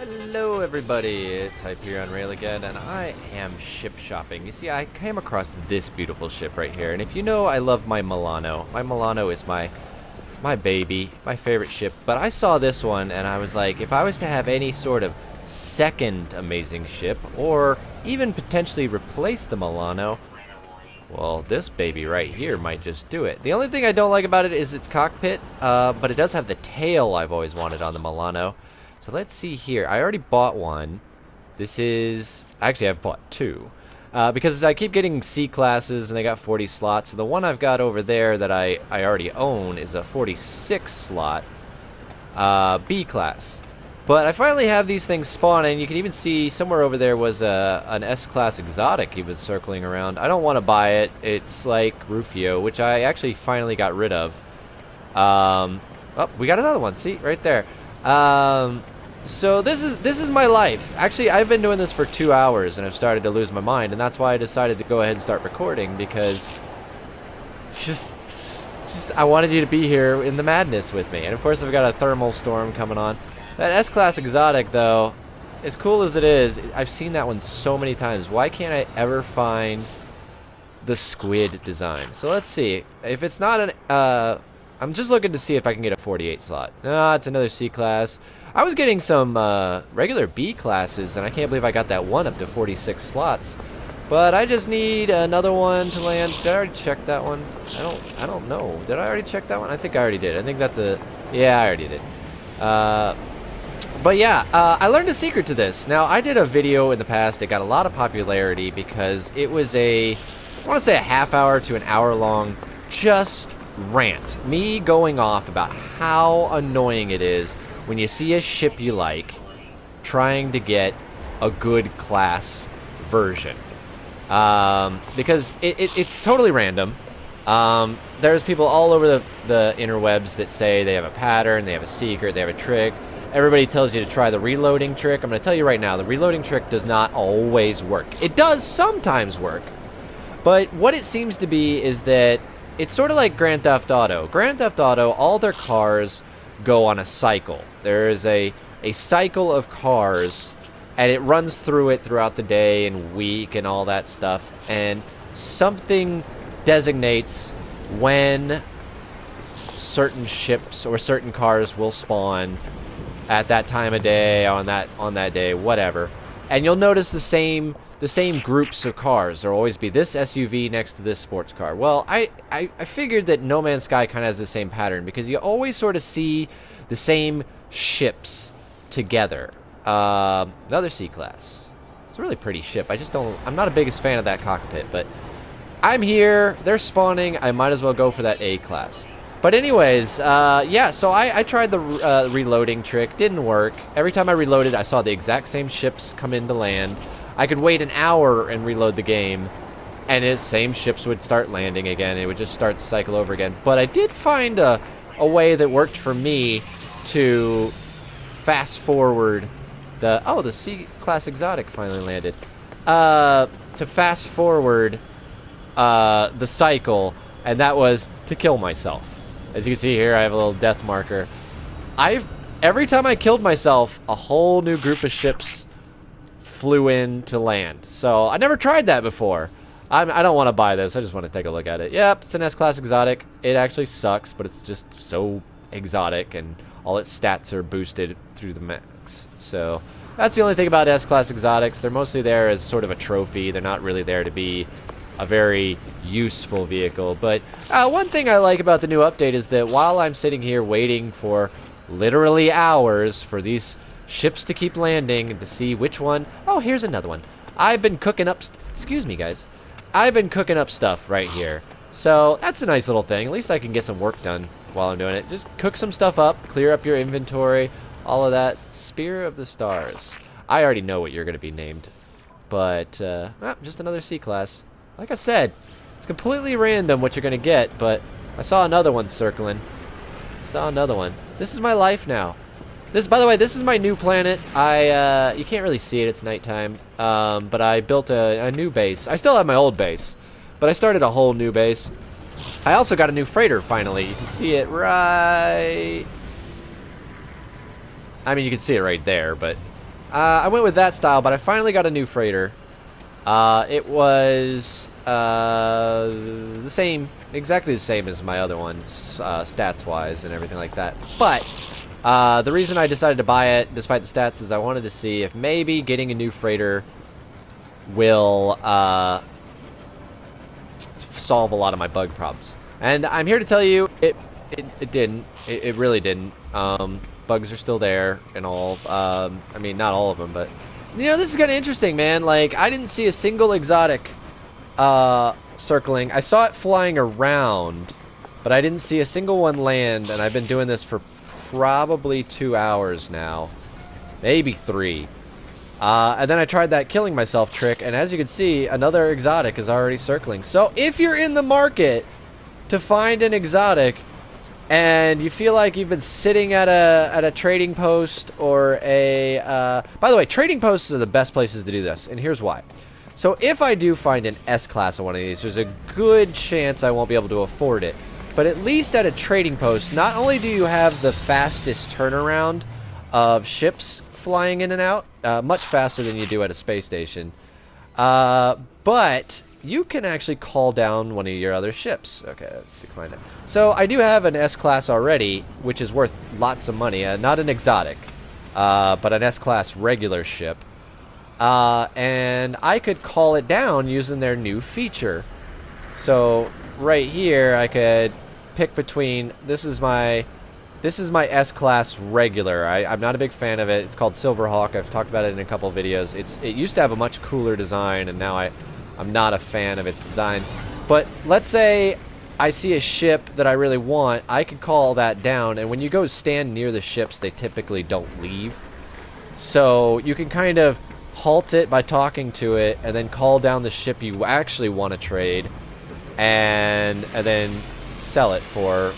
Hello everybody, it's Hype here on Rail again, and I am ship shopping. You see, I came across this beautiful ship right here, and if you know, I love my Milano. My Milano is my baby, my favorite ship, but I saw this one, and I was like, if I was to have any sort of second amazing ship, or even potentially replace the Milano, well, this baby right here might just do it. The only thing I don't like about it is its cockpit, but it does have the tail I've always wanted on the Milano. So let's see here. I already bought one. This is... Actually, I've bought two. Because I keep getting C classes, and they got 40 slots. So the one I've got over there that I already own is a 46 slot B class. But I finally have these things spawning. You can even see somewhere over there was an S-class exotic he was circling around. I don't want to buy it. It's like Rufio, which I actually finally got rid of. Oh, we got another one. See, right there. So this is my life. Actually, I've been doing this for 2 hours, and I've started to lose my mind, and that's why I decided to go ahead and start recording, because just I wanted you to be here in the madness with me. And of course, I've got a thermal storm coming on. That S-Class exotic, though, as cool as it is, I've seen that one so many times. Why can't I ever find the squid design? So let's see. If it's not an... I'm just looking to see if I can get a 48 slot. No, it's another C-Class. I was getting some regular B classes, and I can't believe I got that one up to 46 slots. But I just need another one to land. Did I already check that one? I don't know. Did I already check that one? I think I already did. I think that's a... Yeah, I already did. But yeah, I learned a secret to this. Now, I did a video in the past that got a lot of popularity because it was I want to say a half hour to an hour long just rant. Me going off about how annoying it is when you see a ship you like trying to get a good class version. Because it's totally random. There's people all over the interwebs that say they have a pattern, they have a secret, they have a trick. Everybody tells you to try the reloading trick. I'm going to tell you right now, the reloading trick does not always work. It does sometimes work, but what it seems to be is that it's sort of like Grand Theft Auto. Grand Theft Auto, all their cars go on a cycle. There is a cycle of cars, and it runs through it throughout the day and week and all that stuff, and something designates when certain ships or certain cars will spawn at that time of day, on that day, whatever. And you'll notice the same groups of cars. There'll always be this SUV next to this sports car. Well, I figured that No Man's Sky kind of has the same pattern, because you always sort of see the same ships together. Another C-Class. It's a really pretty ship. I'm not a biggest fan of that cockpit, but I'm here. They're spawning. I might as well go for that A-Class. But anyways, yeah, so I tried the reloading trick. Didn't work. Every time I reloaded, I saw the exact same ships come into land. I could wait an hour and reload the game, and the same ships would start landing again. It would just start to cycle over again. But I did find a way that worked for me to fast forward the C-Class exotic finally landed. To fast forward the cycle, and that was to kill myself. As you can see here, I have a little death marker. Every time I killed myself, a whole new group of ships flew in to land. So I never tried that before. I don't want to buy this. I just want to take a look at it. Yep, it's an S-Class exotic. It actually sucks, but it's just so exotic, and all its stats are boosted through the max. So that's the only thing about S-Class exotics. They're mostly there as sort of a trophy. They're not really there to be a very useful vehicle. But one thing I like about the new update is that while I'm sitting here waiting for literally hours for these ships to keep landing and to see which one... Oh, here's another one. I've been cooking up... Excuse me, guys. I've been cooking up stuff right here. So that's a nice little thing. At least I can get some work done while I'm doing it. Just cook some stuff up, clear up your inventory, all of that. Spear of the Stars. I already know what you're going to be named. But, just another C-Class. Like I said, it's completely random what you're going to get, but I saw another one circling. Saw another one. This is my life now. By the way, this is my new planet. You can't really see it, it's nighttime. But I built a new base. I still have my old base, but I started a whole new base. I also got a new freighter, finally. You can see it right... I mean, you can see it right there, but I went with that style, but I finally got a new freighter. It was the same, exactly the same as my other one, stats-wise and everything like that. But the reason I decided to buy it, despite the stats, is I wanted to see if maybe getting a new freighter will solve a lot of my bug problems. And I'm here to tell you, it didn't. It really didn't. Bugs are still there and all. I mean, not all of them, but you know, this is kind of interesting, man. Like, I didn't see a single exotic circling. I saw it flying around, but I didn't see a single one land, and I've been doing this for probably 2 hours now. Maybe 3. And then I tried that killing myself trick, and as you can see, another exotic is already circling. So if you're in the market to find an exotic, and you feel like you've been sitting at a trading post or a... by the way, trading posts are the best places to do this, and here's why. So if I do find an S-class of one of these, there's a good chance I won't be able to afford it. But at least at a trading post, not only do you have the fastest turnaround of ships flying in and out, much faster than you do at a space station, but you can actually call down one of your other ships. Okay, let's decline that. So I do have an S-class already, which is worth lots of money. Not an exotic, but an S-class regular ship. And I could call it down using their new feature. So right here, I could pick between... This is my S-class regular. I'm not a big fan of it. It's called Silverhawk. I've talked about it in a couple of videos. It used to have a much cooler design, and now I'm not a fan of its design. But let's say I see a ship that I really want. I could call that down, and when you go stand near the ships, they typically don't leave. So you can kind of halt it by talking to it, and then call down the ship you actually want to trade, and then sell it for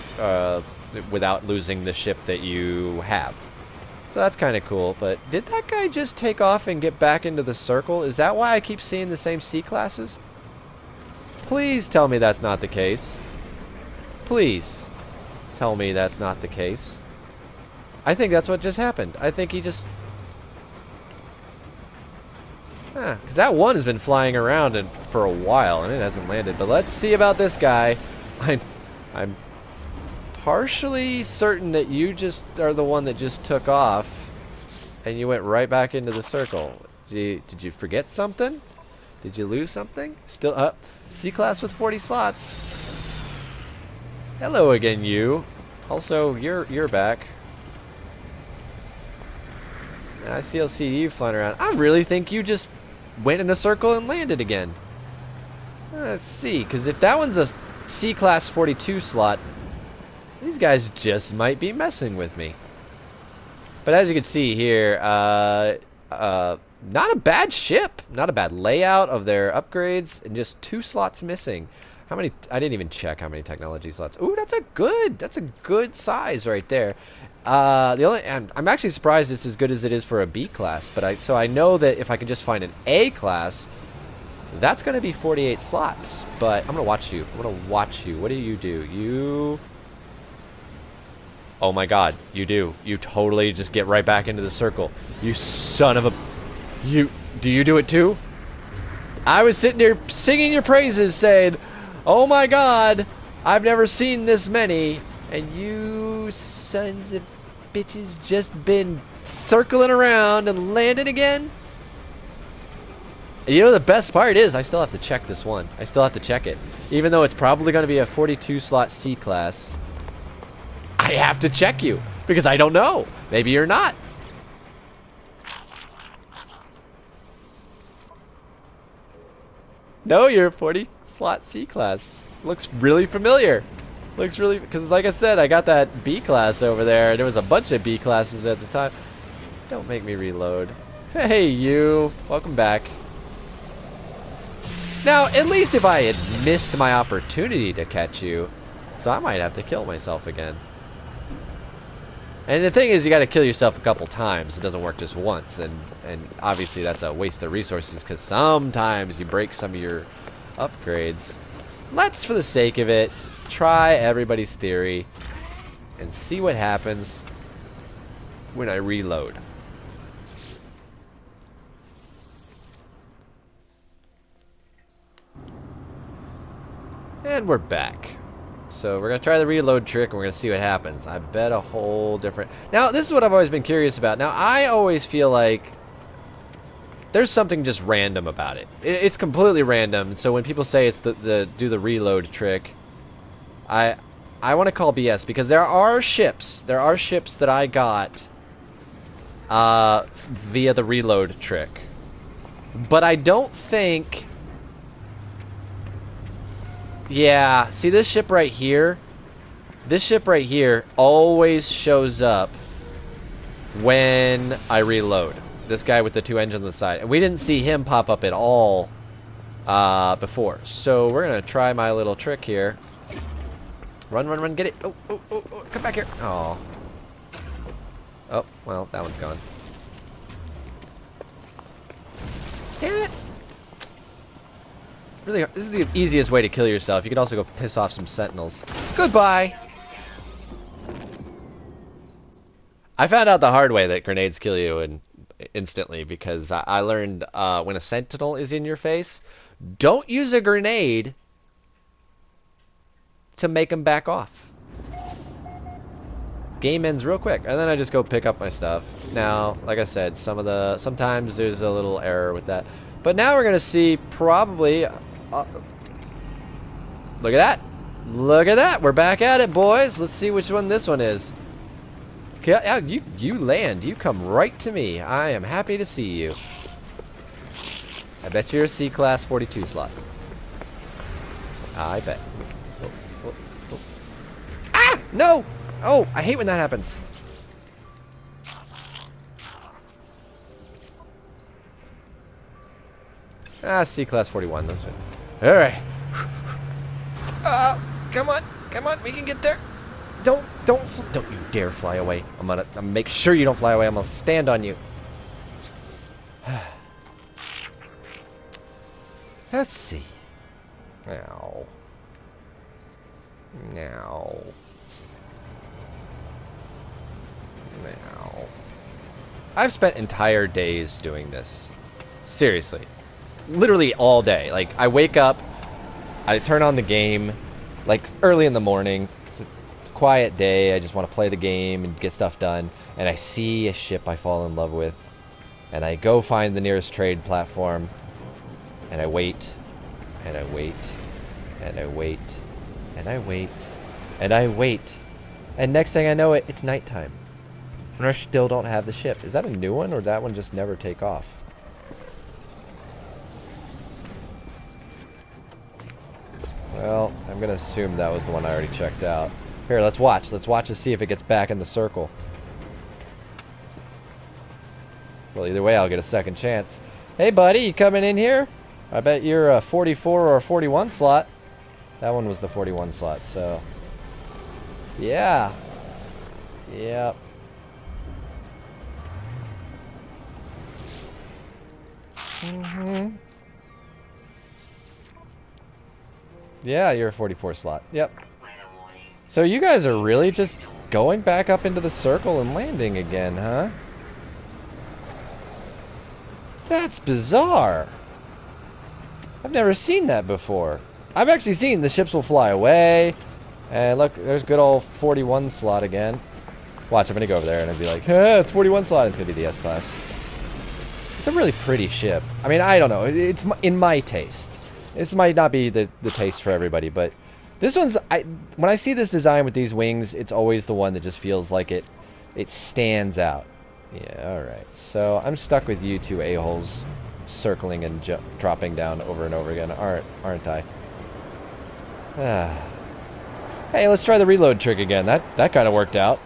without losing the ship that you have. So that's kind of cool, but did that guy just take off and get back into the circle? Is that why I keep seeing the same C classes? Please tell me that's not the case. Please tell me that's not the case. I think that's what just happened. I think he just... because that one has been flying around for a while and it hasn't landed. But let's see about this guy. I'm partially certain that you just are the one that just took off and you went right back into the circle. Did you forget something? Did you lose something? Still up. C-class with 40 slots. Hello again, you. Also, you're back. And I still see you flying around. I really think you just went in a circle and landed again. Let's see, because if that one's a C-class 42 slot, these guys just might be messing with me. But as you can see here, not a bad ship. Not a bad layout of their upgrades, and just 2 slots missing. How many? I didn't even check how many technology slots. Ooh, that's a good size right there. And I'm actually surprised it's as good as it is for a B class. But so I know that if I can just find an A class, that's going to be 48 slots. But I'm going to watch you. I'm going to watch you. What do? You... Oh my god, you do. You totally just get right back into the circle. You son of a... Do you do it too? I was sitting here singing your praises saying, oh my god, I've never seen this many. And you sons of bitches just been circling around and landing again? And you know the best part is I still have to check this one. I still have to check it. Even though it's probably going to be a 42 slot C class. I have to check you because I don't know. Maybe you're not. No, you're a 40 slot C class. Looks really familiar. Looks really, because like I said, I got that B class over there. There was a bunch of B classes at the time. Don't make me reload. Hey, you. Welcome back. Now, at least if I had missed my opportunity to catch you, so I might have to kill myself again. And the thing is, you got to kill yourself a couple times. It doesn't work just once, and obviously that's a waste of resources because sometimes you break some of your upgrades. Let's, for the sake of it, try everybody's theory and see what happens when I reload. And we're back. So we're going to try the reload trick, and we're going to see what happens. I bet a whole different... Now, this is what I've always been curious about. Now, I always feel like there's something just random about it. It's completely random. So when people say it's do the reload trick, I want to call BS, because there are ships that I got via the reload trick. But I don't think... Yeah, see this ship right here? This ship right here always shows up when I reload. This guy with the 2 engines on the side. And we didn't see him pop up at all before. So we're going to try my little trick here. Run, run, run, get it. Oh, oh, oh, oh, come back here. Oh. Oh, well, that one's gone. Damn it. Really, this is the easiest way to kill yourself. You can also go piss off some sentinels. Goodbye! I found out the hard way that grenades kill you instantly, because I learned when a sentinel is in your face, don't use a grenade to make them back off. Game ends real quick, and then I just go pick up my stuff. Now, like I said, sometimes there's a little error with that. But now we're gonna see probably... look at that! Look at that! We're back at it, boys! Let's see which one this one is. Okay, you land. You come right to me. I am happy to see you. I bet you're a C-Class 42 slot. I bet. Oh, oh, oh. Ah! No! Oh, I hate when that happens. Ah, C-Class 41. Those fit. Alright. Come on. Come on. We can get there. Don't you dare fly away. I'm gonna make sure you don't fly away. I'm gonna stand on you. Let's see. Now. Now. Now. I've spent entire days doing this. Seriously. Literally all day. Like, I wake up, I turn on the game, like, early in the morning. It's a quiet day. I just want to play the game and get stuff done. And I see a ship I fall in love with. And I go find the nearest trade platform. And I wait. And I wait. And I wait. And I wait. And I wait. And next thing I know, it's nighttime. And I still don't have the ship. Is that a new one, or did that one just never take off? Well, I'm going to assume that was the one I already checked out. Here, let's watch. Let's watch to see if it gets back in the circle. Well, either way, I'll get a second chance. Hey, buddy, you coming in here? I bet you're a 44 or a 41 slot. That one was the 41 slot, so... Yeah. Yep. Mm-hmm. Yeah, you're a 44 slot. Yep. So you guys are really just going back up into the circle and landing again, huh? That's bizarre. I've never seen that before. I've actually seen the ships will fly away. And look, there's good old 41 slot again. Watch, I'm going to go over there and I'll be like, it's 41 slot. It's going to be the S-Class. It's a really pretty ship. I mean, I don't know. It's in my taste. This might not be the taste for everybody, but this one's... when I see this design with these wings, it's always the one that just feels like it stands out. Yeah, alright. So I'm stuck with you two a-holes circling and dropping down over and over again, aren't I? Hey, let's try the reload trick again. That kind of worked out.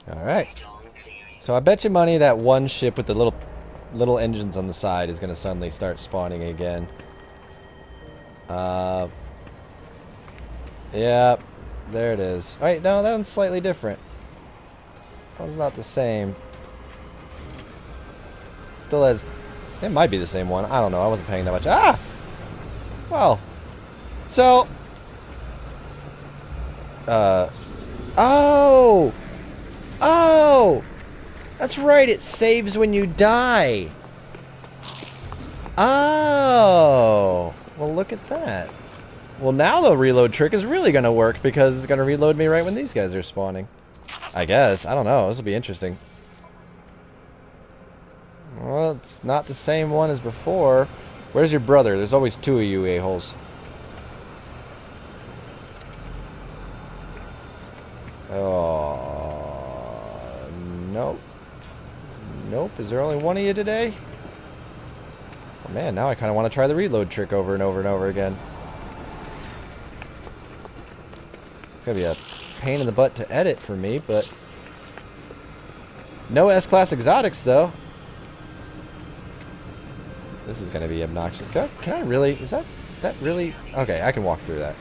Alright. So I bet you money that one ship with the little engines on the side is going to suddenly start spawning again. Yeah, there it is. Alright, no, that one's slightly different. That one's not the same. Still has... It might be the same one. I don't know. I wasn't paying that much. Ah! Well. So... Oh! Oh! That's right, it saves when you die. Oh. Well, look at that. Well, now the reload trick is really going to work because it's going to reload me right when these guys are spawning. I guess. I don't know. This will be interesting. Well, it's not the same one as before. Where's your brother? There's always two of you a-holes. Oh, nope. Nope. Is there only one of you today? Oh, man, now I kind of want to try the reload trick over and over and over again. It's going to be a pain in the butt to edit for me, but... No S-Class exotics, though. This is going to be obnoxious. Can I really... Is that really... Okay, I can walk through that.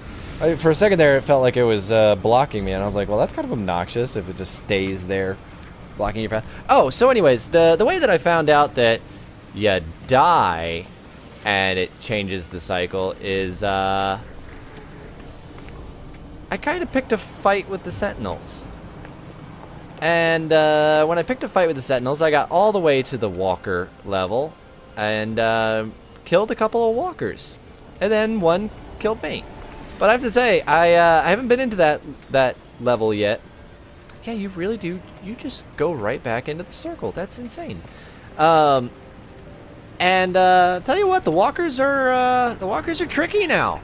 For a second there, it felt like it was blocking me, and I was like, well, that's kind of obnoxious if it just stays there, blocking your path. Oh, so anyways, the way that I found out that you die and it changes the cycle is, I kind of picked a fight with the Sentinels. And when I picked a fight with the Sentinels, I got all the way to the Walker level and killed a couple of Walkers. And then one killed me. But I have to say, I haven't been into that level yet. Yeah, you really do. You just go right back into the circle. That's insane. Tell you what, the walkers are tricky now.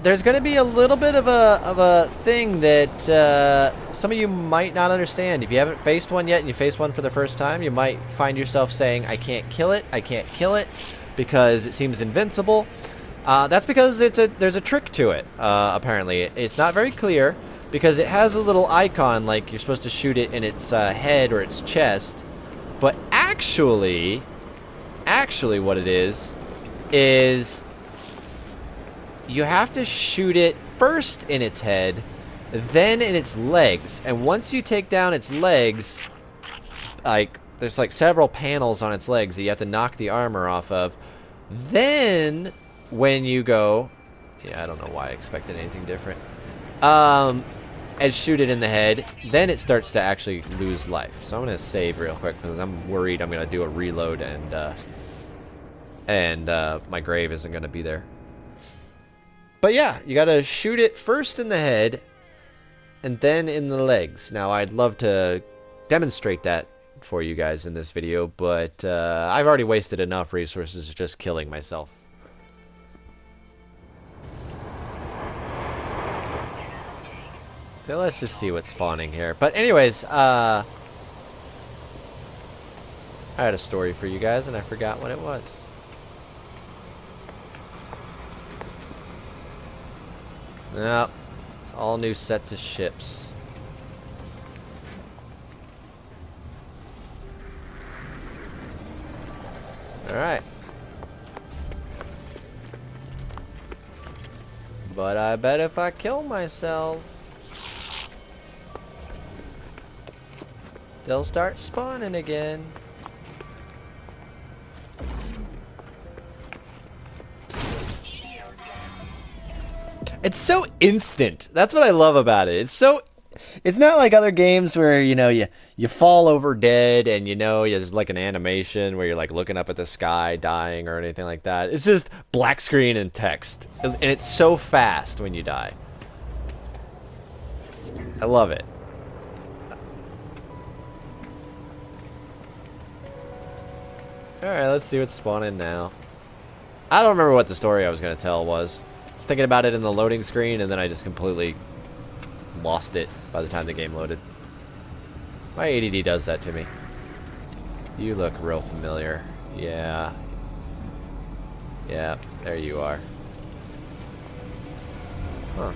There's going to be a little bit of a thing that some of you might not understand. If you haven't faced one yet and you face one for the first time, you might find yourself saying, I can't kill it, because it seems invincible. That's because there's a trick to it, apparently. It's not very clear, because it has a little icon like you're supposed to shoot it in its head or its chest. But actually what it is you have to shoot it first in its head, then in its legs. And once you take down its legs, like, there's like several panels on its legs that you have to knock the armor off of. Then, when you go... Yeah, I don't know why I expected anything different. And shoot it in the head, then it starts to actually lose life. So I'm going to save real quick, because I'm worried I'm going to do a reload and my grave isn't going to be there. But yeah, you gotta shoot it first in the head, and then in the legs. Now, I'd love to demonstrate that for you guys in this video, but I've already wasted enough resources just killing myself. So let's just see what's spawning here. But anyways, I had a story for you guys, and I forgot what it was. Nope. All new sets of ships. Alright. But I bet if I kill myself, they'll start spawning again. It's so instant. That's what I love about it. It's not like other games where, you know, you fall over dead and, you know, there's like an animation where you're like looking up at the sky dying or anything like that. It's just black screen and text. And it's so fast when you die. I love it. Alright, let's see what's spawning now. I don't remember what the story I was going to tell was. I was thinking about it in the loading screen, and then I just completely lost it by the time the game loaded. My ADD does that to me. You look real familiar. Yeah. Yeah, there you are. Huh.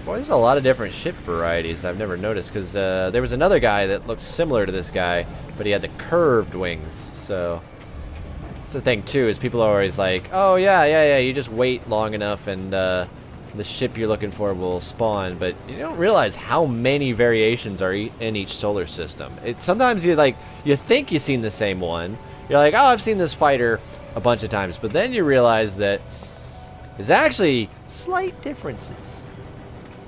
Boy, there's a lot of different ship varieties I've never noticed, because there was another guy that looked similar to this guy, but he had the curved wings, so... That's the thing, too, is people are always like, oh, yeah, you just wait long enough and the ship you're looking for will spawn, but you don't realize how many variations are in each solar system. Sometimes you think you've seen the same one. You're like, oh, I've seen this fighter a bunch of times, but then you realize that there's actually slight differences.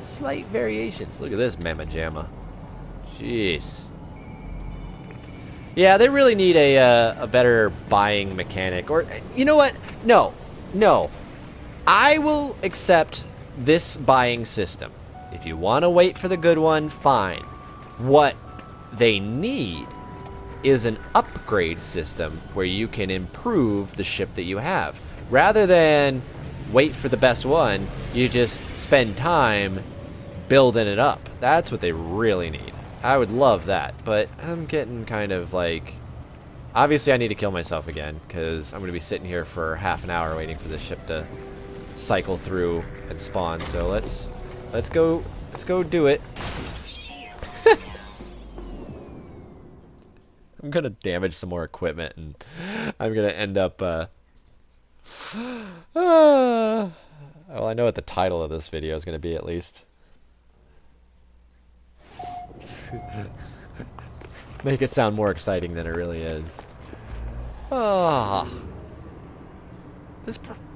Slight variations. Look at this mamma jamma. Jeez. Yeah, they really need a better buying mechanic. Or, you know what? No. No. I will accept this buying system. If you want to wait for the good one, fine. What they need is an upgrade system where you can improve the ship that you have. Rather than wait for the best one, you just spend time building it up. That's what they really need. I would love that, but I'm getting kind of like... Obviously, I need to kill myself again, because I'm going to be sitting here for half an hour waiting for this ship to cycle through and spawn. So let's go do it. I'm gonna damage some more equipment, and I'm gonna end up. Well, I know what the title of this video is gonna be at least. Make it sound more exciting than it really is. Ah.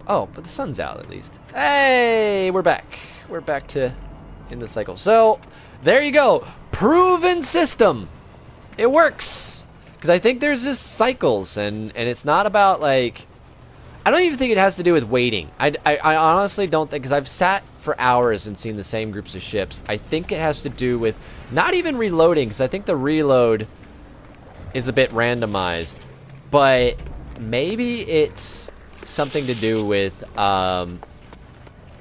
Oh, but the sun's out at least. Hey, we're back. We're back to in the cycle. So there you go. Proven system. It works. Because I think there's just cycles, and it's not about, like... I don't even think it has to do with waiting. I honestly don't think... Because I've sat for hours and seen the same groups of ships. I think it has to do with not even reloading, because I think the reload is a bit randomized. But maybe it's something to do with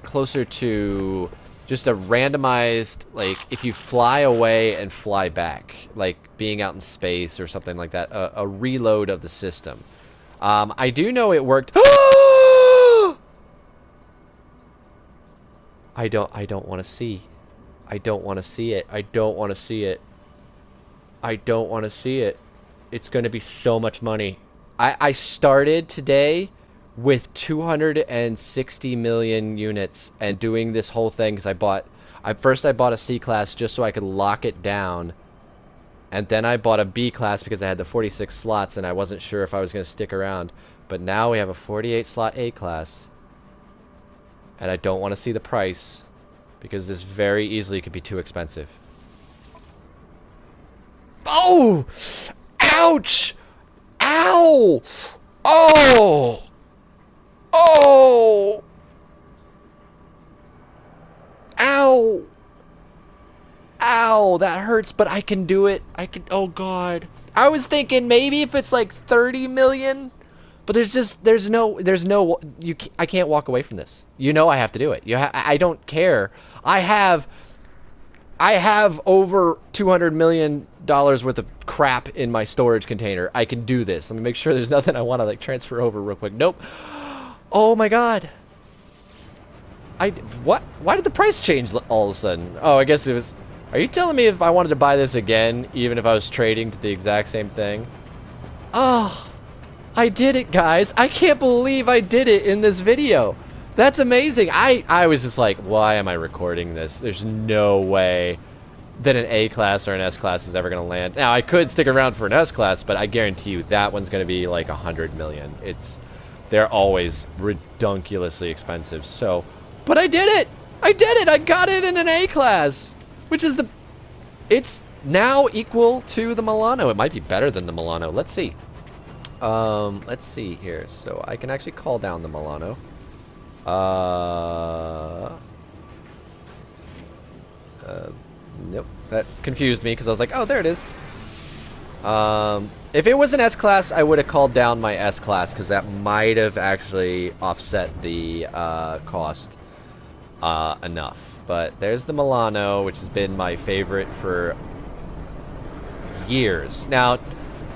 closer to... just a randomized, like, if you fly away and fly back, like being out in space or something like that, a reload of the system. I do know it worked. I don't want to see. I don't want to see it. I don't want to see it. I don't want to see it. It's going to be so much money. I started today with 260 million units and doing this whole thing because I bought a C class just so I could lock it down, and then I bought a B class because I had the 46 slots and I wasn't sure if I was going to stick around. But now we have a 48 slot A class, and I don't want to see the price because this very easily could be too expensive. Oh! Ouch! Ow! Oh! Oh! Ow! Ow, that hurts, but I can do it. I can, oh god. I was thinking maybe if it's like 30 million, but there's no, I can't walk away from this. You know I have to do it. I don't care. I have over $200 million worth of crap in my storage container. I can do this. Let me make sure there's nothing I want to like transfer over real quick. Nope. Oh my god. What? Why did the price change all of a sudden? Oh, I guess it was... Are you telling me if I wanted to buy this again, even if I was trading to the exact same thing? Oh, I did it, guys. I can't believe I did it in this video. That's amazing. I was just like, why am I recording this? There's no way that an A class or an S class is ever going to land. Now, I could stick around for an S class, but I guarantee you that one's going to be like 100 million. They're always redunculously expensive. So, but I did it. I did it. I got it in an A class, which is it's now equal to the Milano. It might be better than the Milano. Let's see. Let's see here. So I can actually call down the Milano. Nope. That confused me because I was like, oh, there it is. If it was an S class, I would have called down my S class because that might have actually offset the cost enough. But there's the Milano, which has been my favorite for years. Now,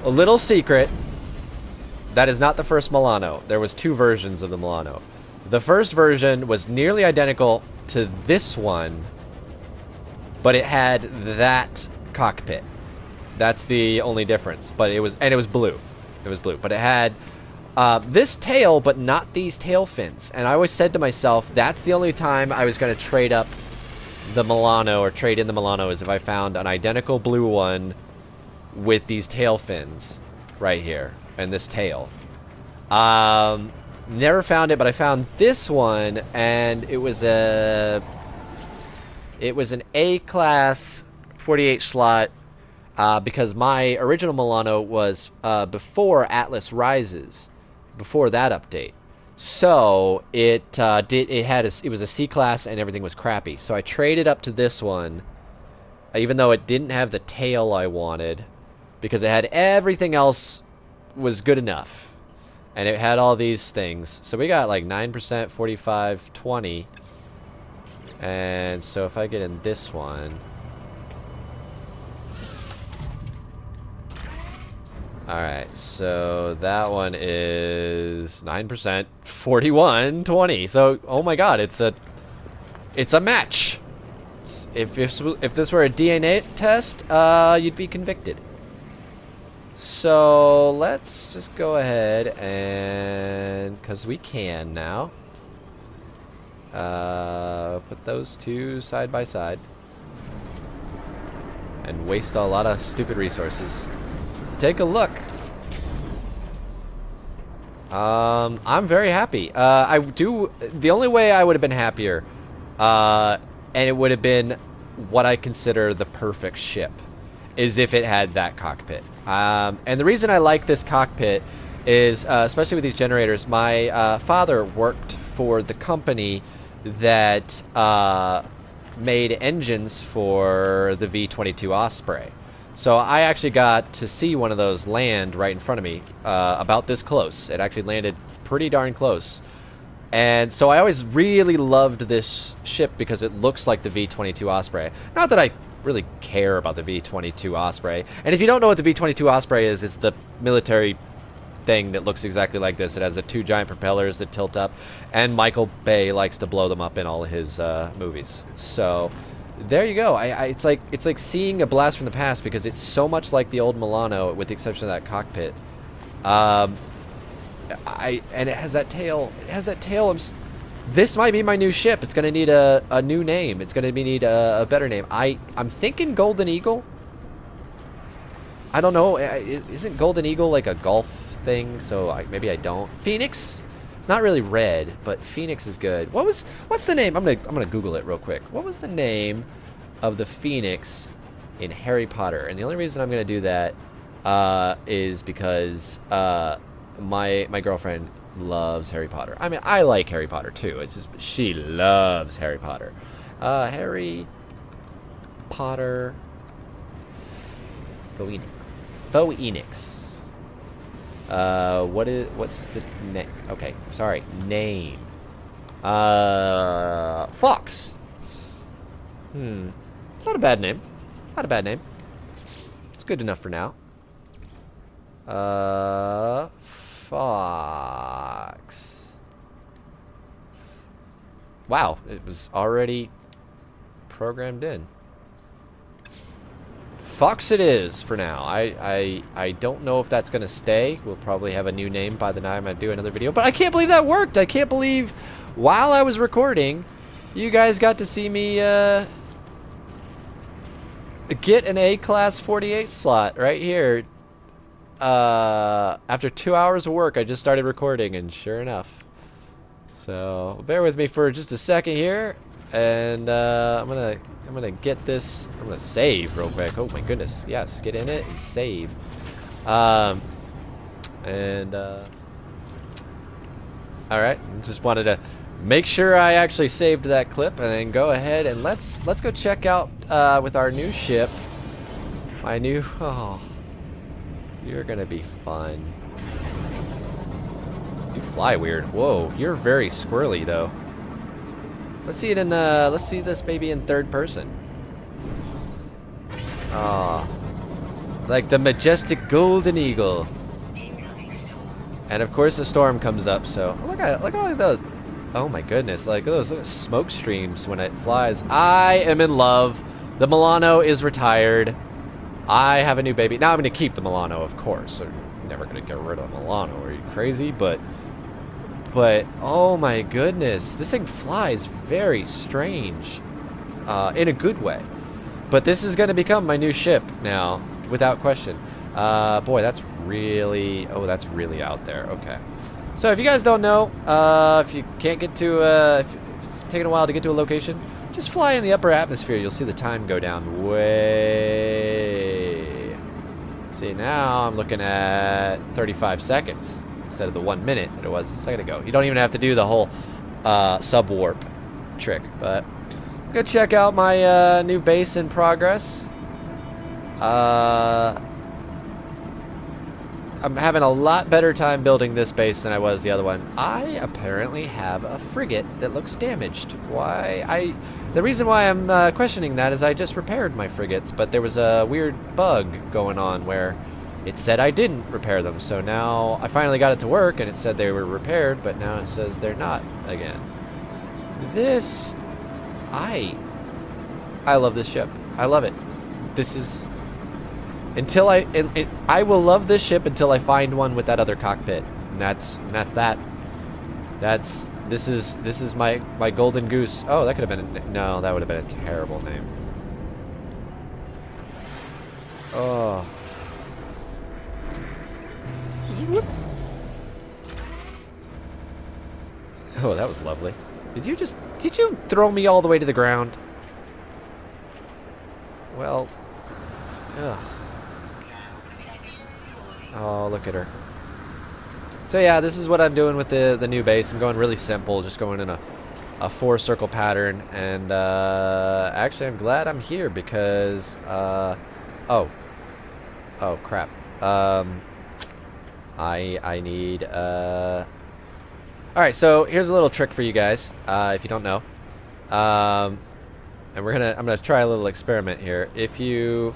a little secret, that is not the first Milano. There was two versions of the Milano. The first version was nearly identical to this one, but it had that cockpit. That's the only difference. But it was blue. It was blue. But it had this tail, but not these tail fins. And I always said to myself, that's the only time I was going to trade up the Milano or trade in the Milano is if I found an identical blue one with these tail fins right here and this tail. Never found it, but I found this one, and it was an A class 48 slot. because my original Milano was before Atlas Rises, before that update. So it it was a C class and everything was crappy. So I traded up to this one, even though it didn't have the tail I wanted, because it had everything else was good enough, and it had all these things. So we got like 9%, 45, 20, and so if I get in this one. Alright, so that one is 9%, 41, 20. So, oh my god, it's a match. If this were a DNA test, you'd be convicted. So, let's just go ahead and, because we can now, put those two side by side and waste a lot of stupid resources. Take a look. I'm very happy. The only way I would have been happier, and it would have been what I consider the perfect ship, is if it had that cockpit. And the reason I like this cockpit is, especially with these generators, my father worked for the company that made engines for the V-22 Osprey. So I actually got to see one of those land right in front of me, about this close. It actually landed pretty darn close. And so I always really loved this ship because it looks like the V-22 Osprey. Not that I really care about the V-22 Osprey. And if you don't know what the V-22 Osprey is, it's the military thing that looks exactly like this. It has the two giant propellers that tilt up, and Michael Bay likes to blow them up in all of his movies. So there you go. It's like seeing a blast from the past because it's so much like the old Milano, with the exception of that cockpit. And it has that tail. It has that tail. This might be my new ship. It's gonna need a new name. It's gonna need a better name. I'm thinking Golden Eagle. I don't know. Isn't Golden Eagle like a golf thing? So maybe I don't. Phoenix. It's not really red, but Phoenix is good. What's the name? I'm gonna Google it real quick. What was the name of the Phoenix in Harry Potter? And the only reason I'm gonna do that is because my girlfriend loves Harry Potter. I mean, I like Harry Potter too. It's just she loves Harry Potter. Harry Potter Phoenix. What's the name? Okay, sorry. Name. Fox. It's not a bad name. Not a bad name. It's good enough for now. Fox. Wow, it was already programmed in. Fox it is for now. I don't know if that's gonna stay. We'll probably have a new name by the time I do another video. But I can't believe that worked. I can't believe while I was recording, you guys got to see me get an A-class 48 slot right here. After 2 hours of work, I just started recording, and sure enough. So bear with me for just a second here, and I'm gonna get this. I'm gonna save real quick. Oh my goodness, yes, get in it and save. All right, just wanted to make sure I actually saved that clip, and then go ahead and let's go check out with our new ship. My new. Oh, you're gonna be fun. You fly weird. Whoa, you're very squirrely though. Let's see it in let's see this baby in third person. Ah, like the majestic Golden Eagle. And of course the storm comes up, so look at all the, oh my goodness, like those smoke streams when it flies. I am in love. The Milano is retired. I have a new baby. Now I'm gonna keep the Milano, of course. I'm never gonna get rid of the Milano. Are you crazy? But oh my goodness, this thing flies very strange, in a good way. But this is gonna become my new ship now, without question. Boy, that's really, oh, that's really out there. Okay. So if you guys don't know, if you can't get to, if it's taking a while to get to a location, just fly in the upper atmosphere. You'll see the time go down way See, now I'm looking at 35 seconds instead of the 1 minute that it was a second ago. You don't even have to do the whole sub-warp trick, but go check out my new base in progress. I'm having a lot better time building this base than I was the other one. I apparently have a frigate that looks damaged. The reason why I'm questioning that is I just repaired my frigates, but there was a weird bug going on where it said I didn't repair them. So now I finally got it to work and it said they were repaired, but now it says they're not again. I love this ship. I love it. This is... I will love this ship until I find one with that other cockpit. And that's that. This is my golden goose. Oh, that could have been no, that would have been a terrible name. Oh. Oh, that was lovely. Did you throw me all the way to the ground? Well, ugh. Oh, look at her. So yeah, this is what I'm doing with the new base. I'm going really simple, just going in a 4-circle pattern. And actually, I'm glad I'm here because oh crap. I need all right. So here's a little trick for you guys, if you don't know. And I'm gonna try a little experiment here. If you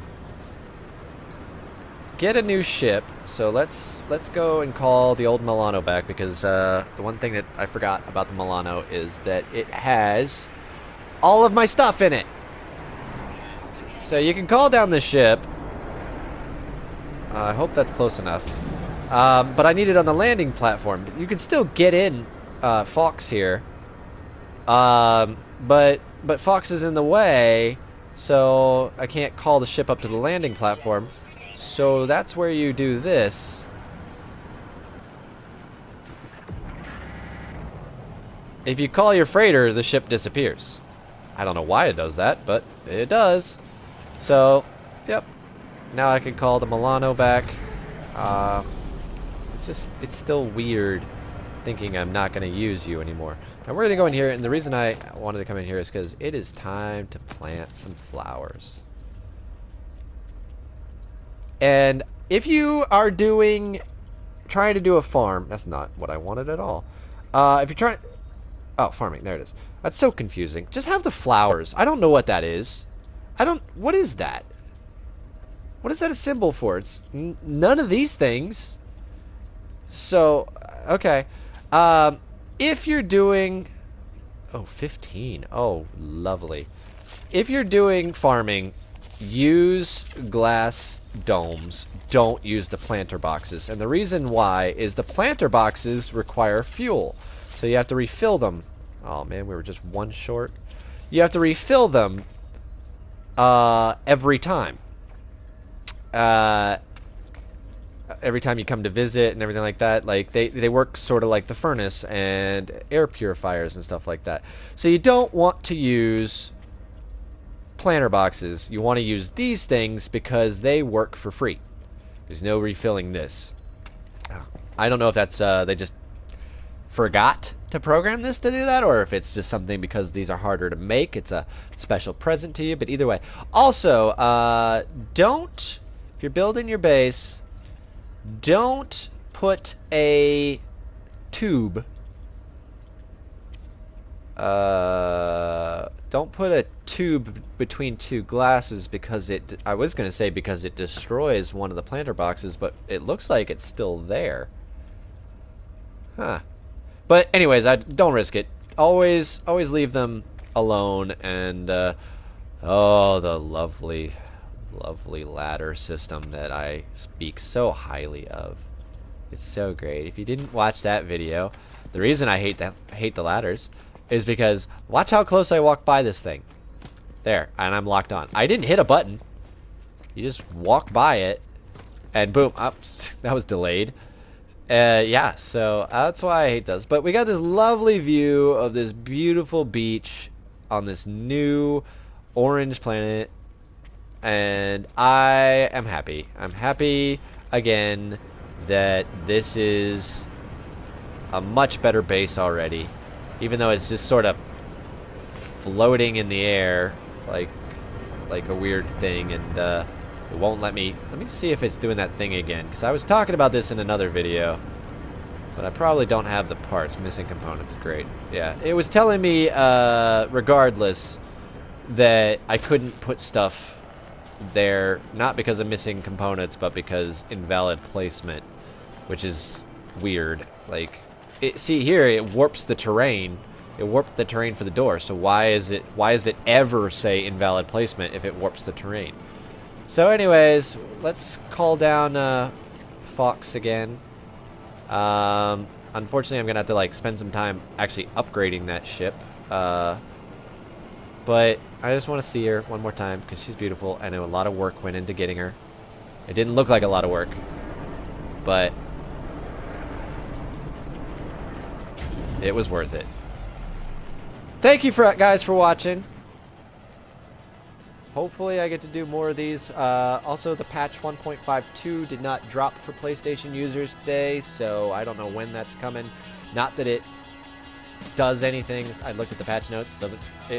get a new ship, so let's go and call the old Milano back, because the one thing that I forgot about the Milano is that it has all of my stuff in it. So you can call down the ship. I hope that's close enough. But I need it on the landing platform. You can still get in Fox here. But Fox is in the way, so I can't call the ship up to the landing platform. So that's where you do this. If you call your freighter, the ship disappears. I don't know why it does that, but it does. So, yep. Now I can call the Milano back. It's still weird thinking I'm not going to use you anymore. Now we're going to go in here, and the reason I wanted to come in here is because it is time to plant some flowers. And if you are trying to do a farm, that's not what I wanted at all. If you're trying, oh, farming, there it is. That's so confusing. Just have the flowers. I don't know what that is. What is that? What is that a symbol for? It's none of these things. So, okay. If you're doing, oh, 15. Oh, lovely. If you're doing farming, use glass domes. Don't use the planter boxes. And the reason why is the planter boxes require fuel. So you have to refill them. Oh man, we were just one short. You have to refill them every time. Every time you come to visit and everything like that. Like they work sort of like the furnace and air purifiers and stuff like that. So you don't want to use planter boxes. You want to use these things because they work for free. There's no refilling this. I don't know if that's they just forgot to program this to do that, or if it's just something because these are harder to make. It's a special present to you, but either way. Also, if you're building your base, don't put a tube. Don't put a tube between two glasses because I was going to say because it destroys one of the planter boxes, but it looks like it's still there. Huh. But anyways, don't risk it. Always leave them alone. And oh, the lovely ladder system that I speak so highly of. It's so great. If you didn't watch that video, the reason I hate the ladders is because watch how close I walk by this thing. There, and I'm locked on. I didn't hit a button. You just walk by it, and boom, oops, that was delayed. Yeah, so that's why I hate those. But we got this lovely view of this beautiful beach on this new orange planet. and I am happy. I'm happy again that this is a much better base already, even though it's just sort of floating in the air like a weird thing, and it won't let me see if it's doing that thing again, because I was talking about this in another video, but I probably don't have the parts. Missing components. Great. Yeah, it was telling me regardless that I couldn't put stuff there, not because of missing components, but because invalid placement, which is weird. Like, see here, it warps the terrain. It warped the terrain for the door. So why is it ever say invalid placement if it warps the terrain? So anyways, let's call down Fox again. Unfortunately, I'm gonna have to like spend some time actually upgrading that ship. But I just want to see her one more time because she's beautiful. I know a lot of work went into getting her. It didn't look like a lot of work, but it was worth it. Thank you guys for watching. Hopefully I get to do more of these. Also, the patch 1.52 did not drop for PlayStation users today, so I don't know when that's coming. Not that it does anything. I looked at the patch notes. The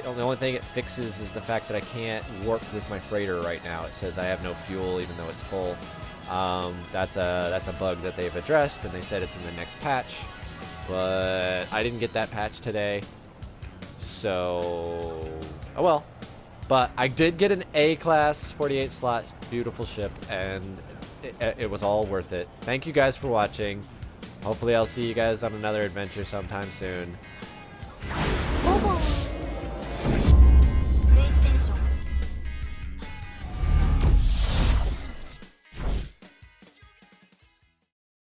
only thing it fixes is the fact that I can't warp with my freighter right now. It says I have no fuel even though it's full. That's a bug that they've addressed, and they said it's in the next patch. But I didn't get that patch today, so oh well. But I did get an A-class 48 slot beautiful ship, and it was all worth it. Thank you guys for watching. Hopefully I'll see you guys on another adventure sometime soon.